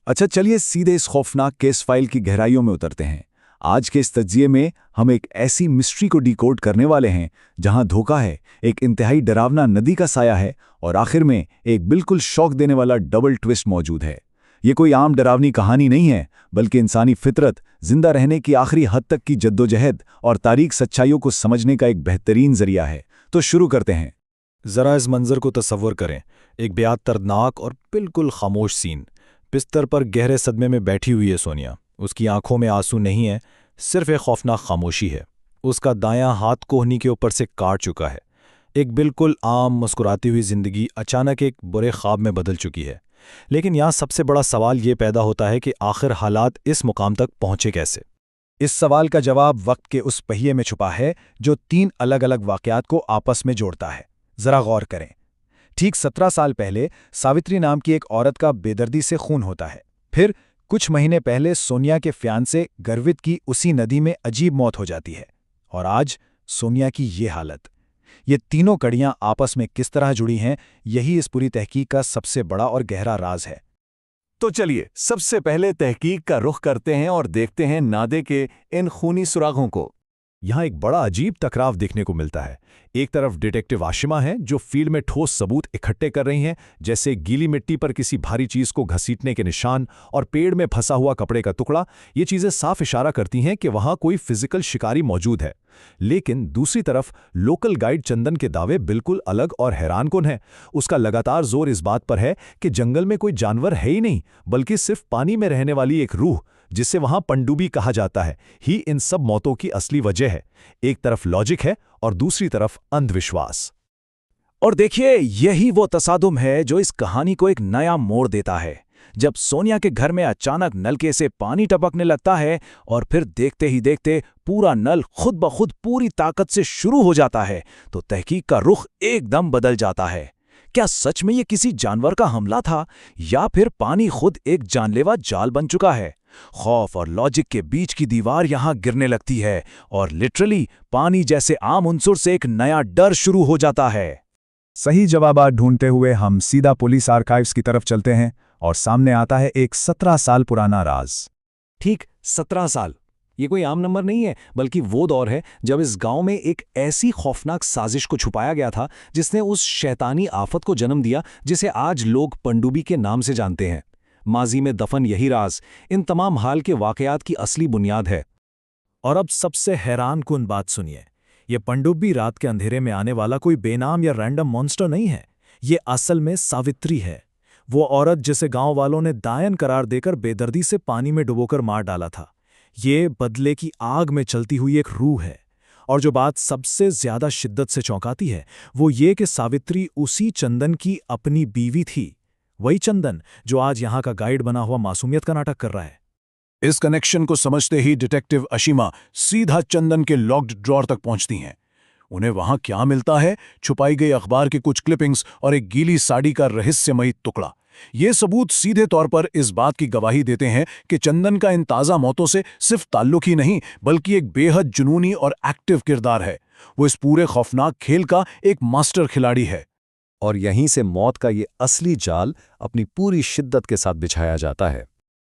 अच्छा, चलिए सीधे इस खौफनाक केस फाइल की गहराइयों में उतरते हैं। आज के इस तज्जिए में हम एक ऐसी मिस्ट्री को डिकोड करने वाले हैं जहां धोखा है, एक इंतहाई डरावना नदी का साया है और आखिर में एक बिल्कुल शॉक देने वाला डबल ट्विस्ट मौजूद है। ये कोई आम डरावनी कहानी नहीं है, बल्कि इंसानी फितरत, जिंदा रहने की आखिरी हद तक की जद्दोजहद और तारीख सच्चाइयों को समझने का एक बेहतरीन जरिया है। तो शुरू करते हैं। जरा इस मंजर को तसव्वुर करें। एक बेहद दर्दनाक और बिल्कुल खामोश सीन। बिस्तर पर गहरे सदमे में बैठी हुई है सोनिया। उसकी आंखों में आंसू नहीं है, सिर्फ एक खौफनाक खामोशी है। उसका दायां हाथ कोहनी के ऊपर से काट चुका है। एक बिल्कुल आम मुस्कुराती हुई जिंदगी अचानक एक बुरे ख्वाब में बदल चुकी है। लेकिन यहाँ सबसे बड़ा सवाल ये पैदा होता है कि आखिर हालात इस मुकाम तक पहुंचे कैसे। इस सवाल का जवाब वक्त के उस पहिए में छुपा है जो 3 अलग अलग वाकयात को आपस में जोड़ता है। जरा गौर करें। ठीक 17 साल पहले सावित्री नाम की एक औरत का बेदर्दी से खून होता है। फिर कुछ महीने पहले सोनिया के फियांसे गर्वित की उसी नदी में अजीब मौत हो जाती है। और आज सोनिया की ये हालत। ये तीनों कड़ियां आपस में किस तरह जुड़ी हैं, यही इस पूरी तहकीक का सबसे बड़ा और गहरा राज है। तो चलिए सबसे पहले तहकीक का रुख करते हैं और देखते हैं नादे के इन खूनी सुरागों को। यहाँ एक बड़ा अजीब टकराव देखने को मिलता है। एक तरफ डिटेक्टिव आशिमा है जो फील्ड में ठोस सबूत इकट्ठे कर रही हैं, जैसे गीली मिट्टी पर किसी भारी चीज को घसीटने के निशान और पेड़ में फंसा हुआ कपड़े का टुकड़ा। ये चीजें साफ इशारा करती हैं कि वहां कोई फिजिकल शिकारी मौजूद है। लेकिन दूसरी तरफ लोकल गाइड चंदन के दावे बिल्कुल अलग और हैरानकुन हैं। उसका लगातार जोर इस बात पर है कि जंगल में कोई जानवर है ही नहीं, बल्कि सिर्फ पानी में रहने वाली एक रूह, जिसे वहां पनडुब्बी कहा जाता है, ही इन सब मौतों की असली वजह है। एक तरफ लॉजिक है और दूसरी तरफ अंधविश्वास। और देखिए, यही वो तसादुम है जो इस कहानी को एक नया मोड़ देता है। जब सोनिया के घर में अचानक नलके से पानी टपकने लगता है और फिर देखते ही देखते पूरा नल खुद ब खुद पूरी ताकत से शुरू हो जाता है, तो तहकीक का रुख एकदम बदल जाता है। क्या सच में ये किसी जानवर का हमला था, या फिर पानी खुद एक जानलेवा जाल बन चुका है? खौफ और लॉजिक के बीच की दीवार यहां गिरने लगती है और लिटरली पानी जैसे आम उनसुर से एक नया डर शुरू हो जाता है। सही जवाबात ढूंढते हुए हम सीधा पुलिस आर्काइव्स की तरफ चलते हैं और सामने आता है एक 17 साल पुराना राज। ठीक 17 साल। ये कोई आम नंबर नहीं है, बल्कि वो दौर है जब इस गांव में एक ऐसी खौफनाक साजिश को छुपाया गया था जिसने उस शैतानी आफत को जन्म दिया जिसे आज लोग पनडुब्बी के नाम से जानते हैं। माजी में दफन यही राज इन तमाम हाल के वाकयात की असली बुनियाद है। और अब सबसे हैरानकुन बात सुनिए। ये पनडुब्बी रात के अंधेरे में आने वाला कोई बेनाम या रैंडम मॉन्स्टर नहीं है। ये असल में सावित्री है, वो औरत जिसे गांव वालों ने दायन करार देकर बेदर्दी से पानी में डुबोकर मार डाला था। ये बदले की आग में चलती हुई एक रूह है। और जो बात सबसे ज्यादा शिद्दत से चौंकाती है वो ये कि सावित्री उसी चंदन की अपनी बीवी थी। वही चंदन जो आज यहां का गाइड बना हुआ मासूमियत का नाटक कर रहा है। इस कनेक्शन को समझते ही डिटेक्टिव अशिमा सीधा चंदन के लॉक्ड ड्रॉर तक पहुंचती हैं। उन्हें वहां क्या मिलता है? छुपाई गई अखबार की कुछ क्लिपिंग्स और एक गीली साड़ी का रहस्यमयी टुकड़ा। ये सबूत सीधे तौर पर इस बात की गवाही देते हैं कि चंदन का इन ताज़ा मौतों से सिर्फ ताल्लुक ही नहीं, बल्कि एक बेहद जुनूनी और एक्टिव किरदार है। वो इस पूरे खौफनाक खेल का एक मास्टर खिलाड़ी है। और यहीं से मौत का ये असली जाल अपनी पूरी शिद्दत के साथ बिछाया जाता है।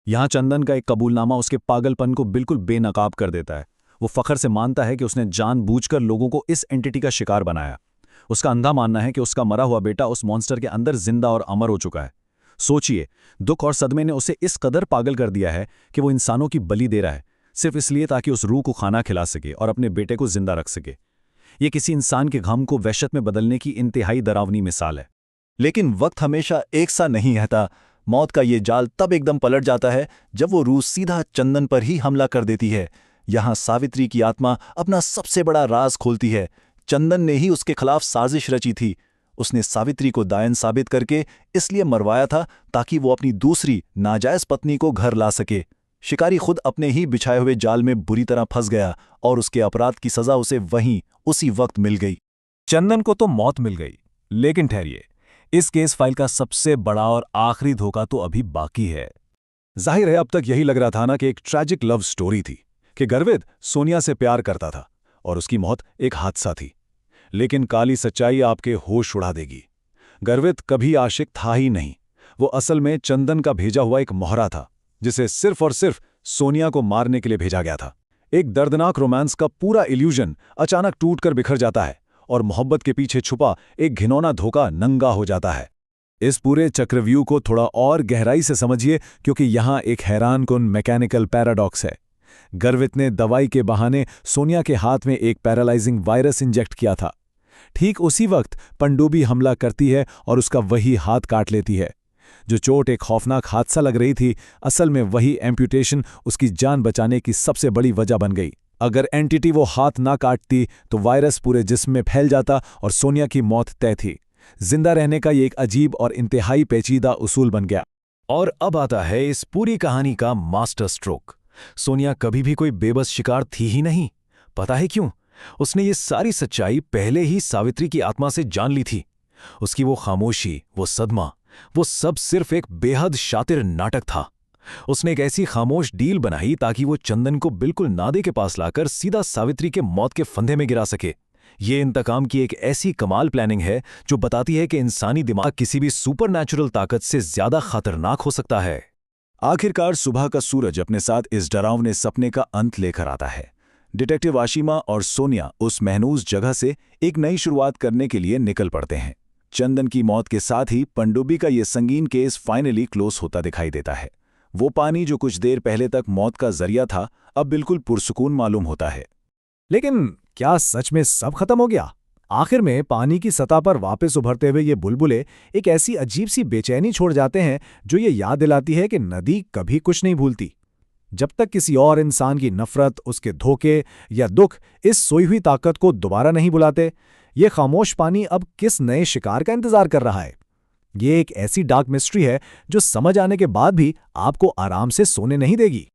यहाँ चंदन का एक कबूलनामा उसके पागलपन को बिल्कुल बेनकाब कर देता है। वो फखर से मानता है कि उसने जानबूझकर लोगों को इस एंटिटी का शिकार बनाया। उसका अंधा मानना है कि उसका मरा हुआ बेटा उस मॉन्स्टर के अंदर जिंदा और अमर हो चुका है। सोचिए, दुख और सदमे ने उसे इस कदर पागल कर दिया है कि वो इंसानों की बलि दे रहा है, सिर्फ इसलिए ताकि उस रूह को खाना खिला सके और अपने बेटे को जिंदा रख सके। ये किसी इंसान के गम को वहशत में बदलने की इंतहाई डरावनी मिसाल है। लेकिन वक्त हमेशा एक सा नहीं रहता। मौत का ये जाल तब एकदम पलट जाता है जब वो रूह सीधा चंदन पर ही हमला कर देती है। यहाँ सावित्री की आत्मा अपना सबसे बड़ा राज खोलती है। चंदन ने ही उसके खिलाफ साजिश रची थी। उसने सावित्री को दायन साबित करके इसलिए मरवाया था ताकि वो अपनी दूसरी नाजायज पत्नी को घर ला सके। शिकारी खुद अपने ही बिछाए हुए जाल में बुरी तरह फंस गया और उसके अपराध की सजा उसे वहीं उसी वक्त मिल गई। चंदन को तो मौत मिल गई, लेकिन ठहरिए, इस केस फाइल का सबसे बड़ा और आखिरी धोखा तो अभी बाकी है। जाहिर है अब तक यही लग रहा था ना कि एक ट्रैजिक लव स्टोरी थी, कि गर्वित सोनिया से प्यार करता था और उसकी मौत एक हादसा थी। लेकिन काली सच्चाई आपके होश उड़ा देगी। गर्वित कभी आशिक था ही नहीं। वो असल में चंदन का भेजा हुआ एक मोहरा था, जिसे सिर्फ और सिर्फ सोनिया को मारने के लिए भेजा गया था। एक दर्दनाक रोमांस का पूरा इल्यूजन अचानक टूटकर बिखर जाता है और मोहब्बत के पीछे छुपा एक घिनौना धोखा नंगा हो जाता है। इस पूरे चक्रव्यूह को थोड़ा और गहराई से समझिए, क्योंकि यहाँ एक हैरानकुन मैकेनिकल पैराडॉक्स है। गर्वित ने दवाई के बहाने सोनिया के हाथ में एक पैरालाइजिंग वायरस इंजेक्ट किया था। ठीक उसी वक्त पनडुब्बी हमला करती है और उसका वही हाथ काट लेती है। जो चोट एक खौफनाक हादसा लग रही थी, असल में वही एम्प्यूटेशन उसकी जान बचाने की सबसे बड़ी वजह बन गई। अगर एंटिटी वो हाथ ना काटती तो वायरस पूरे जिस्म में फैल जाता और सोनिया की मौत तय थी। जिंदा रहने का ये एक अजीब और इंतहाई पेचीदा उसूल बन गया। और अब आता है इस पूरी कहानी का मास्टर स्ट्रोक। सोनिया कभी भी कोई बेबस शिकार थी ही नहीं। पता है क्यों? उसने ये सारी सच्चाई पहले ही सावित्री की आत्मा से जान ली थी। उसकी वो खामोशी, वो सदमा, वो सब सिर्फ एक बेहद शातिर नाटक था। उसने एक ऐसी खामोश डील बनाई ताकि वो चंदन को बिल्कुल नादे के पास लाकर सीधा सावित्री के मौत के फंदे में गिरा सके। ये इंतकाम की एक ऐसी कमाल प्लानिंग है जो बताती है कि इंसानी दिमाग किसी भी सुपरनैचुरल ताकत से ज्यादा खतरनाक हो सकता है। आखिरकार सुबह का सूरज अपने साथ इस डरावने सपने का अंत लेकर आता है। डिटेक्टिव आशिमा और सोनिया उस महनूस जगह से एक नई शुरुआत करने के लिए निकल पड़ते हैं। चंदन की मौत के साथ ही पनडुब्बी का ये संगीन केस फाइनली क्लोज होता दिखाई देता है। वो पानी जो कुछ देर पहले तक मौत का जरिया था, अब बिल्कुल पुरसुकून मालूम होता है। लेकिन क्या सच में सब खत्म हो गया? आखिर में पानी की सतह पर वापस उभरते हुए ये बुलबुले एक ऐसी अजीब सी बेचैनी छोड़ जाते हैं जो ये याद दिलाती है कि नदी कभी कुछ नहीं भूलती। जब तक किसी और इंसान की नफरत, उसके धोखे या दुख इस सोई हुई ताकत को दोबारा नहीं बुलाते, ये खामोश पानी अब किस नए शिकार का इंतजार कर रहा है? ये एक ऐसी डार्क मिस्ट्री है जो समझ आने के बाद भी आपको आराम से सोने नहीं देगी।